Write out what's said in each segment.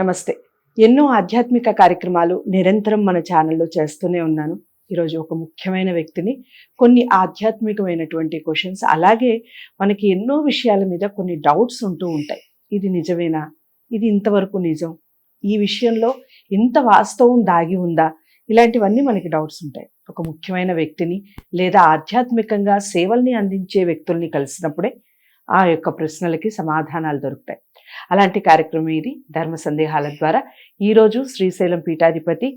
నమస్తే. ఎన్నో ఆధ్యాత్మిక కార్యక్రమాలు నిరంతరం మన ఛానల్లో చేస్తూనే ఉన్నాను. ఈరోజు ఒక ముఖ్యమైన వ్యక్తిని కొన్ని ఆధ్యాత్మికమైనటువంటి క్వశ్చన్స్, అలాగే మనకి ఎన్నో విషయాల మీద కొన్ని డౌట్స్ ఉంటూ ఉంటాయి. ఇది నిజమేనా? ఇది ఇంతవరకు నిజం? ఈ విషయంలో ఇంత వాస్తవం దాగి ఉందా? ఇలాంటివన్నీ మనకి డౌట్స్ ఉంటాయి. ఒక ముఖ్యమైన వ్యక్తిని లేదా ఆధ్యాత్మికంగా సేవల్ని అందించే వ్యక్తుల్ని కలిసినప్పుడే ఆ యొక్క ప్రశ్నలకి సమాధానాలు దొరుకుతాయి. అలాంటి కార్యక్రమం ఇది ధర్మ సందేహాల ద్వారా. ఈరోజు శ్రీశైలం పీఠాధిపతి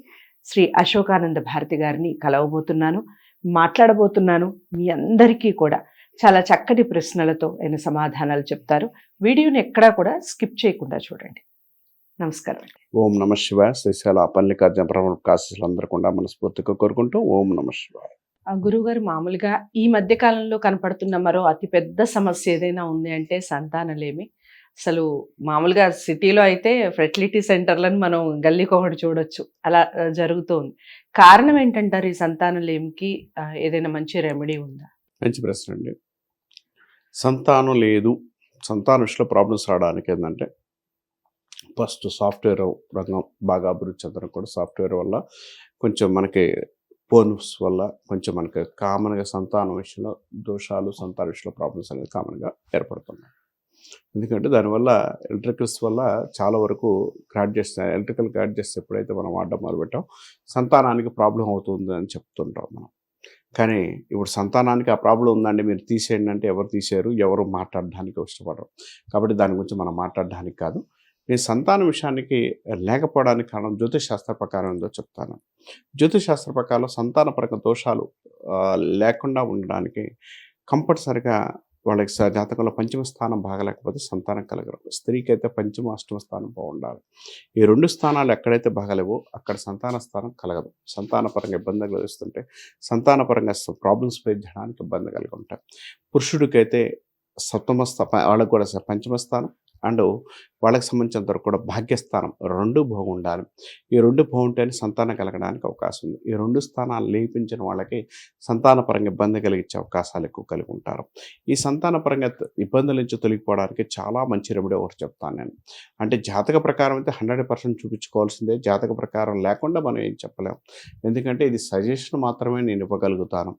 శ్రీ అశోకానంద భారతి గారిని కలవబోతున్నాను, మాట్లాడబోతున్నాను. మీ అందరికీ కూడా చాలా చక్కటి ప్రశ్నలతో ఆయన సమాధానాలు చెప్తారు. వీడియోని ఎక్కడా కూడా స్కిప్ చేయకుండా చూడండి. నమస్కారం. ఓం నమ శివాయ. శ్రీశైల మల్లికార్జున ప్రముఖ ఆశీస్సులందరూ కూడా మనస్ఫూర్తిగా కోరుకుంటూ ఓం నమ శివాయ. గురువుగారు, మామూలుగా ఈ మధ్య కాలంలో కనపడుతున్న మరో అతిపెద్ద సమస్య ఏదైనా ఉంది అంటే సంతానలేమి. అసలు మామూలుగా సిటీలో అయితే ఫెర్టిలిటీ సెంటర్లను మనం గల్లీకొకటి చూడొచ్చు, అలా జరుగుతోంది. కారణం ఏంటంటారు ఈ సంతానలేమికి? ఏదైనా మంచి రెమెడీ ఉందా? మంచి ప్రశ్న అండి. సంతానం లేదు, సంతాన విషయంలో ప్రాబ్లమ్స్ రావడానికి ఏంటంటే, ఫస్ట్ సాఫ్ట్వేర్ రంగం బాగా అభివృద్ధి చెందడం కూడా సాఫ్ట్వేర్ వల్ల కొంచెం మనకి ఫోన్స్ వల్ల కొంచెం మనకి కామన్గా సంతానం విషయంలో దోషాలు, సంతాన విషయంలో ప్రాబ్లమ్స్ అనేది కామన్గా ఏర్పడుతున్నాయి. ఎందుకంటే దానివల్ల ఎలక్ట్రికల్స్ వల్ల చాలా వరకు ఎలక్ట్రికల్ గ్యాడ్జెట్స్ ఎప్పుడైతే మనం వాడడం మొదలుపెట్టాం, సంతానానికి ప్రాబ్లం అవుతుంది అని చెప్తుంటాం మనం. కానీ ఇప్పుడు సంతానానికి ఆ ప్రాబ్లం ఉందండి, మీరు తీసేయండి అంటే ఎవరు తీసేయరు, ఎవరు మాట్లాడడానికి ఇష్టపడరు. కాబట్టి దాని గురించి మనం మాట్లాడడానికి కాదు. నేను సంతాన విషయానికి లేకపోవడానికి కారణం జ్యోతిష్ శాస్త్ర ప్రకారం ఏందో చెప్తాను. జ్యోతిష్ శాస్త్ర ప్రకారం సంతానపరంగా దోషాలు లేకుండా ఉండడానికి కంపల్సరిగా వాళ్ళకి జాతకంలో పంచమ స్థానం బాగలేకపోతే సంతానం కలగరు. స్త్రీకి అయితే పంచమ, అష్టమ స్థానం బాగుండాలి. ఈ రెండు స్థానాలు ఎక్కడైతే బాగలేవో అక్కడ సంతాన స్థానం కలగదు. సంతానపరంగా ఇబ్బంది కలిగిస్తుంటే సంతానపరంగా ప్రాబ్లమ్స్ ఫేస్ చేయడానికి ఇబ్బంది కలిగి ఉంటాయి. పురుషుడికైతే సప్తమ వాళ్ళకు కూడా పంచమ స్థానం అండ్ వాళ్ళకి సంబంధించినంత వరకు కూడా భాగ్యస్థానం రెండు బాగుండాలి. ఈ రెండు బాగుంటేనే సంతానం కలగడానికి అవకాశం ఉంది. ఈ రెండు స్థానాలు లేపించిన వాళ్ళకి సంతానపరంగా ఇబ్బంది కలిగించే అవకాశాలు ఎక్కువ కలిగి ఉంటారు. ఈ సంతానపరంగా ఇబ్బందుల నుంచి తొలగిపోవడానికి చాలా మంచి రెమెడీ ఒకటి చెప్తాను నేను. అంటే జాతక ప్రకారం అయితే 100% చూపించుకోవాల్సిందే. జాతక ప్రకారం లేకుండా మనం ఏం చెప్పలేం. ఎందుకంటే ఇది సజెషన్ మాత్రమే నేను ఇవ్వగలుగుతాను.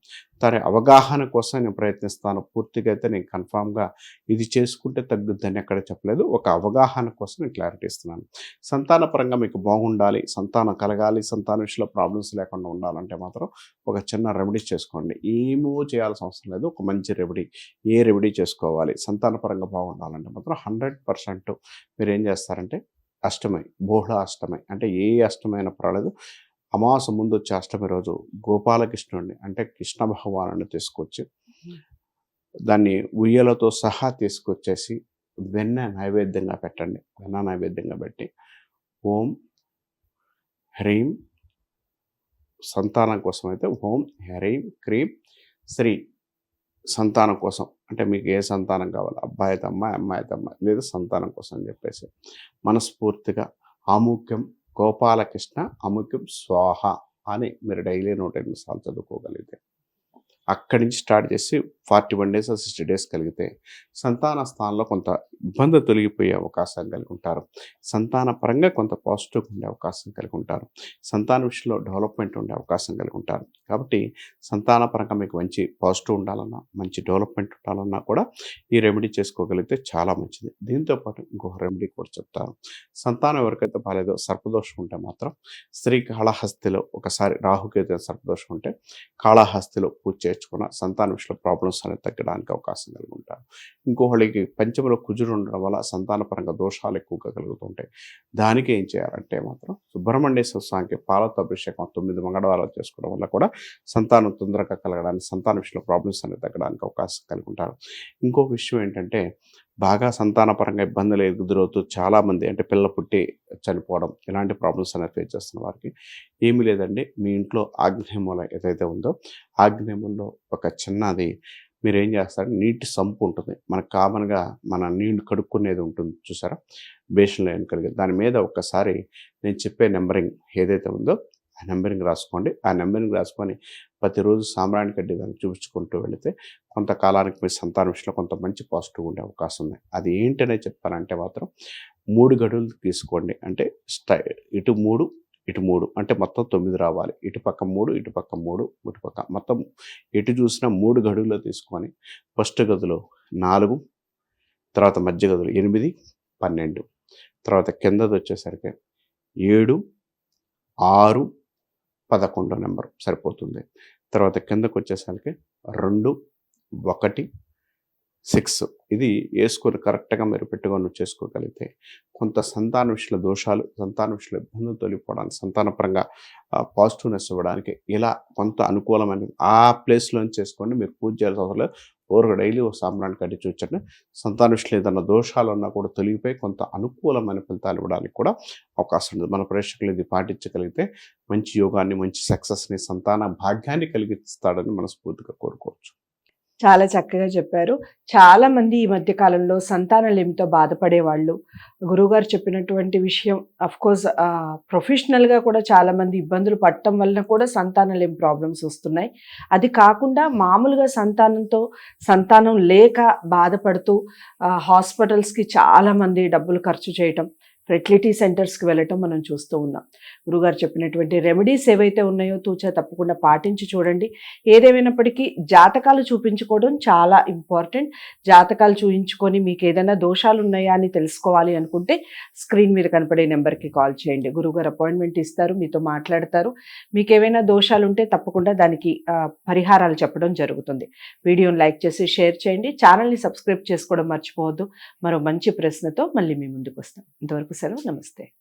తన అవగాహన కోసం నేను ప్రయత్నిస్తాను. పూర్తిగా అయితే నేను కన్ఫామ్గా ఇది చేసుకుంటే తగ్గుద్దని ఎక్కడ చెప్పలేదు. ఒక అవగాహన కోసం నేను క్లారిటీ ఇస్తున్నాను. సంతానపరంగా మీకు బాగుండాలి, సంతానం కలగాలి, సంతాన విషయంలో ప్రాబ్లమ్స్ లేకుండా ఉండాలంటే మాత్రం ఒక చిన్న రెమెడీస్ చేసుకోండి. ఏమో చేయాల్సిన అవసరం లేదు. ఒక మంచి రెమెడీ, ఏ రెమెడీ చేసుకోవాలి సంతానపరంగా బాగుండాలంటే మాత్రం 100% మీరు ఏం చేస్తారంటే, అష్టమి, బోహళ అష్టమి అంటే ఏ అష్టమి అయినా పర్వాలేదు, అమావాస్య ముందు వచ్చే అష్టమి రోజు గోపాలకృష్ణుడిని అంటే కృష్ణ భగవానుడిని తీసుకొచ్చి దాన్ని ఉయ్యలతో సహా తీసుకొచ్చేసి వెన్న నైవేద్యంగా పెట్టండి. వెన్న నైవేద్యంగా పెట్టి ఓం హ్రీం, సంతానం కోసం అయితే ఓం హ్రీం క్రీం శ్రీ, సంతానం కోసం అంటే మీకు ఏ సంతానం కావాలి, అబ్బాయి అయితే అమ్మాయి, అమ్మాయి అయితే అమ్మాయి, లేదా సంతానం కోసం అని చెప్పేసి మనస్ఫూర్తిగా ఆముఖ్యం గోపాలకృష్ణ అముఖ్యం స్వాహ అని మీరు డైలీ 108 సార్లు చదువుకోగలిగితే, అక్కడి నుంచి స్టార్ట్ చేసి 41 days 60 days కలిగితే సంతాన స్థానంలో కొంత ఇబ్బంది తొలగిపోయే అవకాశం కలిగి ఉంటారు. సంతాన పరంగా కొంత పాజిటివ్గా ఉండే అవకాశం కలిగి ఉంటారు. సంతాన విషయంలో డెవలప్మెంట్ ఉండే అవకాశం కలిగి ఉంటారు. కాబట్టి సంతాన పరంగా మీకు మంచి పాజిటివ్ ఉండాలన్నా, మంచి డెవలప్మెంట్ ఉండాలన్నా కూడా ఈ రెమెడీ చేసుకోగలిగితే చాలా మంచిది. దీంతోపాటు ఇంకొక రెమెడీ కూడా చెప్తాను. సంతానం ఎవరికైతే బాగాలేదో, సర్పదోషం ఉంటే మాత్రం స్త్రీ కాళహస్తిలో ఒకసారి, రాహుకేతు సర్పదోషం ఉంటే కాళహస్తిలో పూజ చేర్చుకున్న సంతాన విషయంలో ప్రాబ్లమ్స్ అనేది తగ్గడానికి అవకాశం కలిగి ఉంటారు. ఇంకొకళ్ళకి పంచమలో కుజుడు ఉండడం వల్ల సంతానపరంగా దోషాలు ఎక్కువగా కలుగుతుంటాయి. దానికి ఏం చేయాలంటే మాత్రం సుబ్రహ్మణ్యేశ్వర స్వామికి పాలతో అభిషేకం 9 మంగళవారాలు చేసుకోవడం వల్ల కూడా సంతానం తొందరగా కలగడానికి, సంతాన విషయంలో ప్రాబ్లమ్స్ అనేది తగ్గడానికి అవకాశం కలిగి ఉంటారు. ఇంకొక విషయం ఏంటంటే, బాగా సంతానపరంగా ఇబ్బందులు ఎదురవుతూ చాలామంది అంటే పిల్ల పుట్టి చనిపోవడం ఇలాంటి ప్రాబ్లమ్స్ అనేవి ఫేస్ చేస్తున్న వారికి ఏమీ లేదండి. మీ ఇంట్లో ఆగ్నేయమూల ఏదైతే ఉందో ఆగ్నేయమూలలో ఒక చిన్నది మీరు ఏం చేస్తారు, నీటి సంపు ఉంటుంది. మనకు కామన్గా మన నీళ్లు కడుక్కునేది ఉంటుంది చూసారా, బేషన్లో ఏం కలిగేది, దాని మీద ఒక్కసారి నేను చెప్పే నెంబరింగ్ ఏదైతే ఉందో ఆ నెంబరింగ్ రాసుకోండి. ఆ నెంబరింగ్ రాసుకొని ప్రతిరోజు సాంబ్రాణి కడ్డి దానికి చూపించుకుంటూ వెళితే కొంతకాలానికి మీ సంతాన విషయంలో కొంత మంచి పాజిటివ్ ఉండే అవకాశం ఉంది. అది ఏంటనే చెప్తానంటే మాత్రం 3 గడులు తీసుకోండి. అంటే ఇటు 3 ఇటు 3 అంటే మొత్తం 9 రావాలి. ఇటు పక్క 3 ఇటు పక్క 3 ఇటు పక్క మొత్తం ఎటు చూసినా 3 గడుల్లో తీసుకొని ఫస్ట్ గదిలో 4, తర్వాత మధ్య గదిలో 8, 12, తర్వాత కిందది వచ్చేసరికి 7, 6, 11 నెంబర్ సరిపోతుంది. తర్వాత కిందకు వచ్చేసరికి 2, 1, 6 ఇది వేసుకొని కరెక్ట్గా మీరు పెట్టుకొని చేసుకోగలిగితే కొంత సంతాన విషయంలో దోషాలు, సంతాన విషయంలో ఇబ్బందులు తొలగిపోవడానికి, సంతానపరంగా పాజిటివ్నెస్ ఇవ్వడానికి ఇలా కొంత అనుకూలమైన ఆ ప్లేస్లో చేసుకోండి. మీరు పూజ చేయాల్సిన అవసరం లేదు. డైలీ ఒక సాంబ్రాన్ని కట్టి చూచండి. సంతాన విషయంలో ఏదైనా దోషాలు ఉన్నా కూడా తొలగిపోయి కొంత అనుకూలమైన ఫలితాలు ఇవ్వడానికి కూడా అవకాశం ఉంది. మన ప్రేక్షకులు ఇది పాటించగలిగితే మంచి యోగాన్ని, మంచి సక్సెస్ని, సంతాన భాగ్యాన్ని కలిగిస్తాడని మనస్ఫూర్తిగా కోరుకోవచ్చు. చాలా చక్కగా చెప్పారు. చాలా మంది ఈ మధ్య కాలంలో సంతానలేమితో బాధపడే వాళ్ళు, గురువుగారు చెప్పినటువంటి విషయం అఫ్కోర్స్ ప్రొఫెషనల్గా కూడా చాలా మంది ఇబ్బందులు పడటం వలన కూడా సంతానలేమి ప్రాబ్లమ్స్ వస్తున్నాయి. అది కాకుండా మామూలుగా సంతానం లేక బాధపడుతూ హాస్పిటల్స్కి చాలామంది డబ్బులు ఖర్చు చేయటం, ఫెర్టిలిటీ సెంటర్స్కి వెళ్ళటం మనం చూస్తూ ఉన్నాం. గురుగారు చెప్పినటువంటి రెమెడీస్ ఏవైతే ఉన్నాయో తూచా తప్పకుండా పాటించి చూడండి. ఏదేమైనప్పటికీ జాతకాలు చూపించుకోవడం చాలా ఇంపార్టెంట్. జాతకాలు చూయించుకొని మీకు ఏదైనా దోషాలు ఉన్నాయా అని తెలుసుకోవాలి అనుకుంటే స్క్రీన్ మీద కనపడే నెంబర్కి కాల్ చేయండి. గురుగారు అపాయింట్మెంట్ ఇస్తారు, మీతో మాట్లాడతారు. మీకు ఏవైనా దోషాలు ఉంటే తప్పకుండా దానికి పరిహారాలు చెప్పడం జరుగుతుంది. వీడియోని లైక్ చేసి షేర్ చేయండి. ఛానల్ని సబ్స్క్రైబ్ చేసుకోవడం మర్చిపోవద్దు. మరో మంచి ప్రశ్నతో మళ్ళీ మీ ముందుకు వస్తాం. ఇంతవరకు సెలవు. నమస్తే.